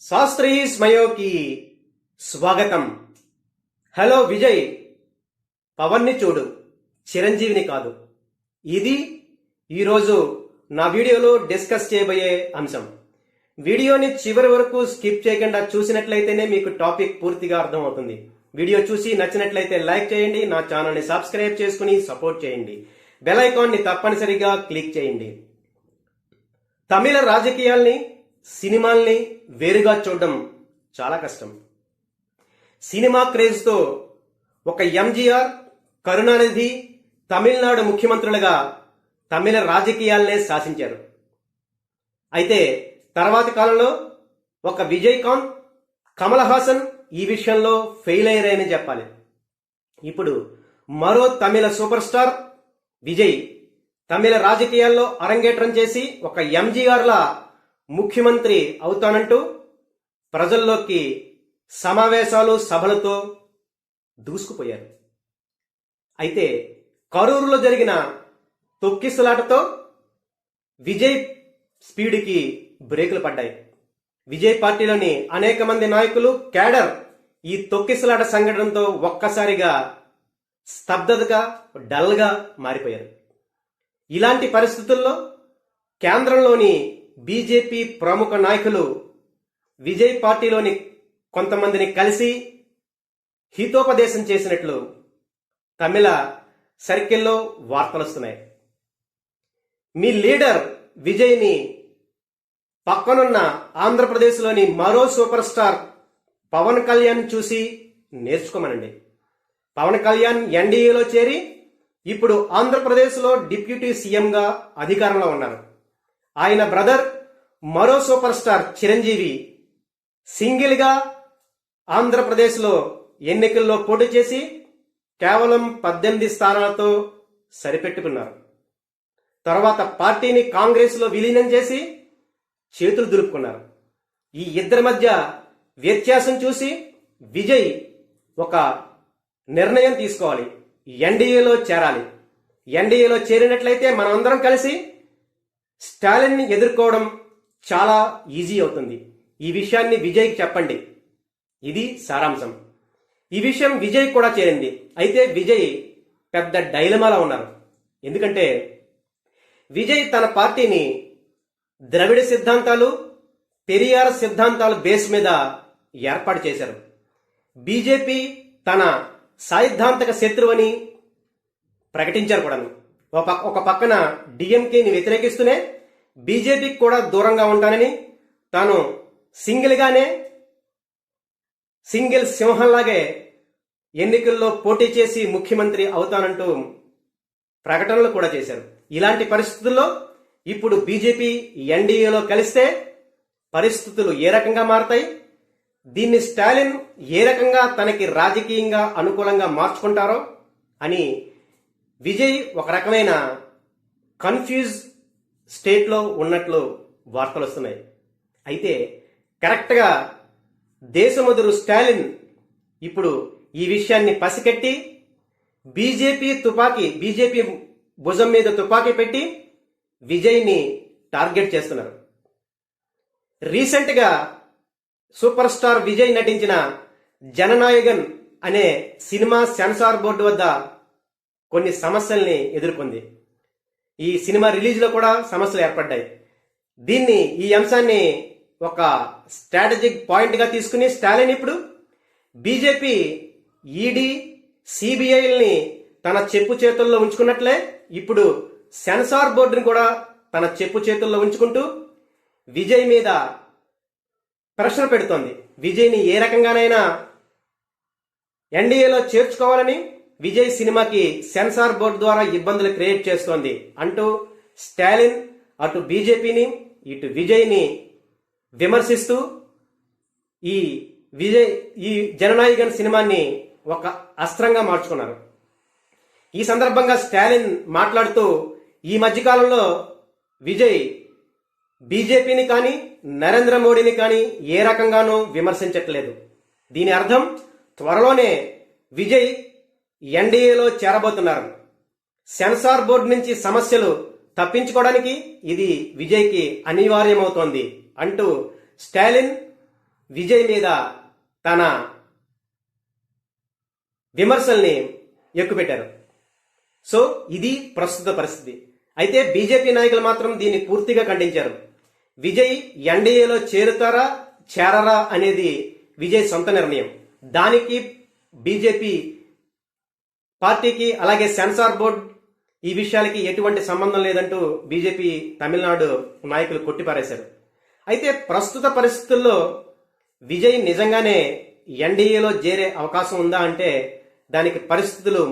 శాస్త్రీ స్మయోకి స్వాగతం. హలో విజయ్, పవన్ని చూడు, చిరంజీవిని కాదు. ఇది ఈరోజు నా వీడియోలో డిస్కస్ చేయబోయే అంశం. వీడియోని చివరి వరకు స్కిప్ చేయకుండా చూసినట్లయితేనే మీకు టాపిక్ పూర్తిగా అర్థమవుతుంది. వీడియో చూసి నచ్చినట్లయితే లైక్ చేయండి, నా ఛానల్ని సబ్స్క్రైబ్ చేసుకుని సపోర్ట్ చేయండి, బెల్ ఐకాన్ని తప్పనిసరిగా క్లిక్ చేయండి. తమిళ రాజకీయాల్ని, సినిమాల్ని వేరుగా చూడడం చాలా కష్టం. సినిమా క్రేజ్తో ఒక ఎంజీఆర్, కరుణానిధి తమిళనాడు ముఖ్యమంత్రులుగా తమిళ రాజకీయాలనే శాసించారు. అయితే తర్వాతి కాలంలో ఒక విజయకాంత్, కమల్ హాసన్ ఈ విషయంలో ఫెయిల్ అయ్యారని చెప్పాలి. ఇప్పుడు మరో తమిళ సూపర్ స్టార్ విజయ్ తమిళ రాజకీయాల్లో అరంగేట్రం చేసి ఒక ఎంజీఆర్లా ముఖ్యమంత్రి అవుతానంటూ ప్రజల్లోకి సమావేశాలు, సభలతో దూసుకుపోయారు. అయితే కరూరులో జరిగిన తొక్కిసలాటతో విజయ్ స్పీడ్కి బ్రేకులు పడ్డాయి. విజయ్ పార్టీలోని అనేక మంది నాయకులు, క్యాడర్ ఈ తొక్కిసలాట సంఘటనతో ఒక్కసారిగా స్తబ్దతగా, డల్గా మారిపోయారు. ఇలాంటి పరిస్థితుల్లో కేంద్రంలోని బీజేపీ ప్రముఖ నాయకులు విజయ్ పార్టీలోని కొంతమందిని కలిసి హితోపదేశం చేసినట్లు తమిళ సర్కిల్లో వార్తలొస్తున్నాయి. మీ లీడర్ విజయ్ని పక్కనున్న ఆంధ్రప్రదేశ్లోని మరో సూపర్ స్టార్ పవన్ కళ్యాణ్ చూసి నేర్చుకోమనండి. పవన్ కళ్యాణ్ ఎన్డీఏలో చేరి ఇప్పుడు ఆంధ్రప్రదేశ్లో డిప్యూటీ సీఎంగా అధికారంలో ఉన్నారు. ఆయన బ్రదర్ మరో సూపర్ స్టార్ చిరంజీవి సింగిల్గా ఆంధ్రప్రదేశ్లో ఎన్నికల్లో పోటీ చేసి కేవలం 18 స్థానాలతో సరిపెట్టుకున్నారు. తర్వాత పార్టీని కాంగ్రెస్లో విలీనం చేసి చేతులు దులుపుకున్నారు. ఈ ఇద్దరి మధ్య వ్యత్యాసం చూసి విజయ్ ఒక నిర్ణయం తీసుకోవాలి. ఎన్డీఏలో చేరాలి. ఎన్డీఏలో చేరినట్లయితే మనమందరం కలిసి స్టాలిన్ని ఎదుర్కోవడం చాలా ఈజీ అవుతుంది. ఈ విషయాన్ని విజయ్కి చెప్పండి. ఇది సారాంశం. ఈ విషయం విజయ్ కూడా చేరింది. అయితే విజయ్ పెద్ద డైలమాలో ఉన్నారు. ఎందుకంటే విజయ్ తన పార్టీని ద్రవిడ సిద్ధాంతాలు, పెరియార్ సిద్ధాంతాల బేస్ మీద ఏర్పాటు చేశారు. బీజేపీ తన సైద్ధాంతిక శత్రువని ప్రకటించారు కూడా. ఒక పక్కన డిఎంకేని వ్యతిరేకిస్తూనే బీజేపీకి కూడా దూరంగా ఉంటానని, తాను సింగిల్ సింహంలాగే ఎన్నికల్లో పోటీ చేసి ముఖ్యమంత్రి అవుతానంటూ ప్రకటనలు కూడా చేశారు. ఇలాంటి పరిస్థితుల్లో ఇప్పుడు బీజేపీ ఎన్డీఏలో కలిస్తే పరిస్థితులు ఏ రకంగా మారతాయి, దీన్ని స్టాలిన్ ఏ రకంగా తనకి రాజకీయంగా అనుకూలంగా మార్చుకుంటారో అని విజయ్ ఒక రకమైన కన్ఫ్యూజ్ స్టేట్లో ఉన్నట్లు వార్తలు వస్తున్నాయి. అయితే కరెక్ట్గా దేశముదురు స్టాలిన్ ఇప్పుడు ఈ విషయాన్ని పసికట్టి బీజేపీ భుజం మీద తుపాకీ పెట్టి విజయ్ని టార్గెట్ చేస్తున్నారు. రీసెంట్గా సూపర్ స్టార్ విజయ్ నటించిన జననాయగన్ అనే సినిమా సెన్సార్ బోర్డు వద్ద కొన్ని సమస్యల్ని ఎదుర్కొంది. ఈ సినిమా రిలీజ్లో కూడా సమస్యలు ఏర్పడ్డాయి. ఈ అంశాన్ని ఒక స్ట్రాటజిక్ పాయింట్గా తీసుకుని స్టాలిన్ ఇప్పుడు బీజేపీ ఈడీ, సిబిఐల్ని తన చెప్పు చేతుల్లో ఉంచుకున్నట్లే ఇప్పుడు సెన్సార్ బోర్డుని కూడా తన చెప్పు చేతుల్లో ఉంచుకుంటూ విజయ్ మీద ప్రశ్న పెడుతోంది. విజయ్ని ఏ రకంగానైనా ఎన్డీఏలో చేర్చుకోవాలని విజయ్ సినిమాకి సెన్సార్ బోర్డు ద్వారా ఇబ్బందులు క్రియేట్ చేస్తోంది అంటూ స్టాలిన్ అటు బీజేపీని, ఇటు విజయ్ని విమర్శిస్తూ ఈ జననాయగన్ సినిమాని ఒక అస్త్రంగా మార్చుకున్నారు. ఈ సందర్భంగా స్టాలిన్ మాట్లాడుతూ ఈ మధ్యకాలంలో విజయ్ బీజేపీని కానీ నరేంద్ర మోడీని కానీ ఏ రకంగానూ విమర్శించట్లేదు. దీని అర్థం త్వరలోనే విజయ్ ఎన్డీఏలో చేరబోతున్నారు. సెన్సార్ బోర్డు నుంచి సమస్యలు తప్పించుకోవడానికి ఇది విజయ్కి అనివార్యమవుతోంది అంటూ స్టాలిన్ విజయ్ మీద తన విమర్శల్ని ఎక్కుపెట్టారు. సో ఇది ప్రస్తుత పరిస్థితి. అయితే బీజేపీ నాయకులు మాత్రం దీన్ని పూర్తిగా ఖండించారు. విజయ్ ఎన్డీఏలో చేరుతారా చేరరా అనేది విజయ్ సొంత నిర్ణయం. దానికి బీజేపీ పార్టీకి అలాగే సెన్సార్ బోర్డు ఈ విషయాలకి ఎటువంటి సంబంధం లేదంటూ బీజేపీ తమిళనాడు నాయకులు కొట్టిపారేశారు. అయితే ప్రస్తుత పరిస్థితుల్లో విజయ్ నిజంగానే ఎన్డీఏలో చేరే అవకాశం ఉందా అంటే దానికి పరిస్థితులు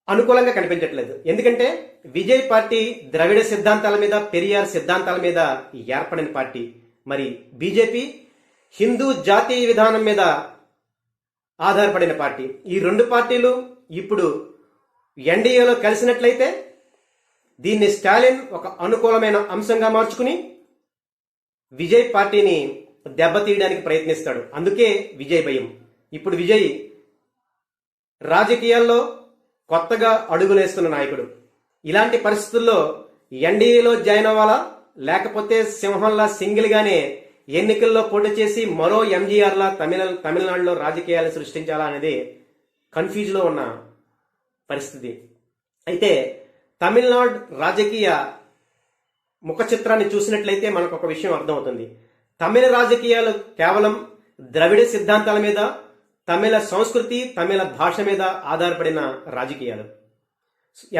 అనుకూలంగా కనిపించట్లేదు. ఎందుకంటే విజయ్ పార్టీ ద్రవిడ సిద్ధాంతాల మీద, పెరియార్ సిద్ధాంతాల మీద ఏర్పడిన పార్టీ. మరి బీజేపీ హిందూ జాతీయ విధానం మీద ఆధారపడిన పార్టీ. ఈ రెండు పార్టీలు ఇప్పుడు ఎన్డీఏలో కలిసినట్లయితే దీన్ని స్టాలిన్ ఒక అనుకూలమైన అంశంగా మార్చుకుని విజయ్ పార్టీని దెబ్బతీయడానికి ప్రయత్నిస్తాడు. అందుకే విజయ్ భయం. ఇప్పుడు విజయ్ రాజకీయాల్లో కొత్తగా అడుగులేస్తున్న నాయకుడు. ఇలాంటి పరిస్థితుల్లో ఎన్డీఏలో జాయిన్ అవ్వాలా, లేకపోతే సింహంలా సింగిల్ గానే ఎన్నికల్లో పోటీ చేసి మరో ఎంజీఆర్ లా తమిళనాడులో రాజకీయాలు సృష్టించాలా అనేది కన్ఫ్యూజ్ లో ఉన్న పరిస్థితి. అయితే తమిళనాడు రాజకీయ ముఖ చిత్రాన్ని చూసినట్లయితే మనకు ఒక విషయం అర్థమవుతుంది. తమిళ రాజకీయాలు కేవలం ద్రవిడ సిద్ధాంతాల మీద, తమిళ సంస్కృతి, తమిళ భాష మీద ఆధారపడిన రాజకీయాలు.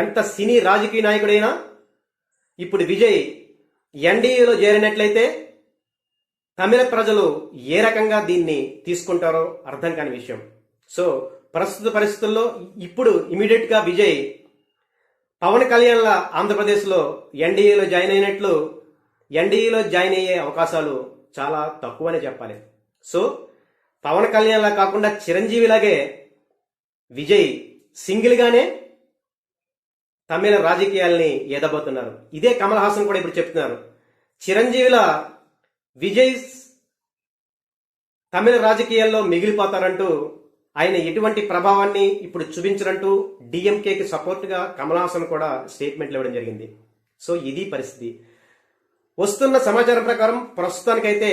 ఎంత సినీ రాజకీయ నాయకుడైనా ఇప్పుడు విజయ్ ఎన్డీఏలో చేరినట్లయితే తమిళ ప్రజలు ఏ రకంగా దీన్ని తీసుకుంటారో అర్థం కాని విషయం. సో ప్రస్తుత పరిస్థితుల్లో ఇప్పుడు ఇమీడియట్ గా విజయ్ పవన్ కళ్యాణ్ లా ఆంధ్రప్రదేశ్లో ఎన్డీఏలో జాయిన్ అయినట్లు ఎన్డీఏలో జాయిన్ అయ్యే అవకాశాలు చాలా తక్కువనే చెప్పాలి. సో పవన్ కళ్యాణ్ లా కాకుండా చిరంజీవిలాగే విజయ్ సింగిల్ గానే తమిళ రాజకీయాల్ని ఎదబోతున్నారు. ఇదే కమల్ హాసన్ కూడా ఇప్పుడు చెప్తున్నారు. చిరంజీవిలా విజయ్ తమిళ రాజకీయాల్లో మిగిలిపోతారంటూ, ఆయన ఎటువంటి ప్రభావాన్ని ఇప్పుడు చూపించరంటూ డిఎంకేకి సపోర్ట్ గా కమల్ హాసన్ కూడా స్టేట్మెంట్లు ఇవ్వడం జరిగింది. సో ఇది పరిస్థితి. వస్తున్న సమాచారం ప్రకారం ప్రస్తుతానికైతే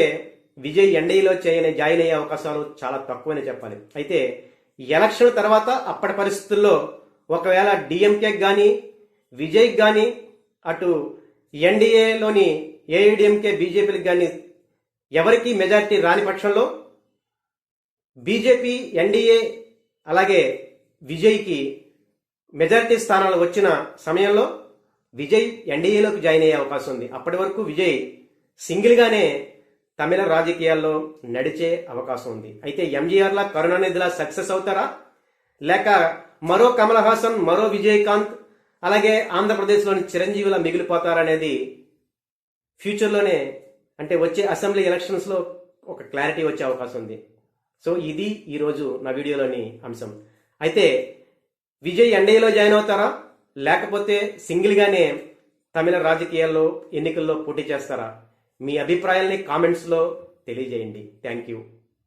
విజయ్ ఎన్డీఏలో జాయిన్ అయ్యే అవకాశాలు చాలా తక్కువనే చెప్పాలి. అయితే ఎలక్షన్ తర్వాత అప్పటి పరిస్థితుల్లో ఒకవేళ డిఎంకేకి కానీ విజయ్కి కానీ అటు ఎన్డీఏలోని ఏఐడిఎంకే బీజేపీకి కానీ ఎవరికి మెజారిటీ రాని పక్షంలో బీజేపీ ఎన్డీఏ అలాగే విజయ్కి మెజారిటీ స్థానాలు వచ్చిన సమయంలో విజయ్ ఎన్డీఏలోకి జాయిన్ అయ్యే అవకాశం ఉంది. అప్పటి వరకు విజయ్ సింగిల్ గానే తమిళ రాజకీయాల్లో నడిచే అవకాశం ఉంది. అయితే ఎంజీఆర్ లా, కరుణానిధిలా సక్సెస్ అవుతారా, లేక మరో కమల్ హాసన్, మరో విజయకాంత్ అలాగే ఆంధ్రప్రదేశ్లోని చిరంజీవిలా మిగిలిపోతారనేది ఫ్యూచర్లోనే, అంటే వచ్చే అసెంబ్లీ ఎలక్షన్స్ లో ఒక క్లారిటీ వచ్చే అవకాశం ఉంది. సో ఇది ఈరోజు నా వీడియోలోని అంశం. అయితే విజయ్ ఎన్డీఏలో జాయిన్ అవుతారా, లేకపోతే సింగిల్ గానే తమిళ రాజకీయాల్లో ఎన్నికల్లో పోటీ చేస్తారా? మీ అభిప్రాయాల్ని కామెంట్స్ లో తెలియజేయండి. Thank you.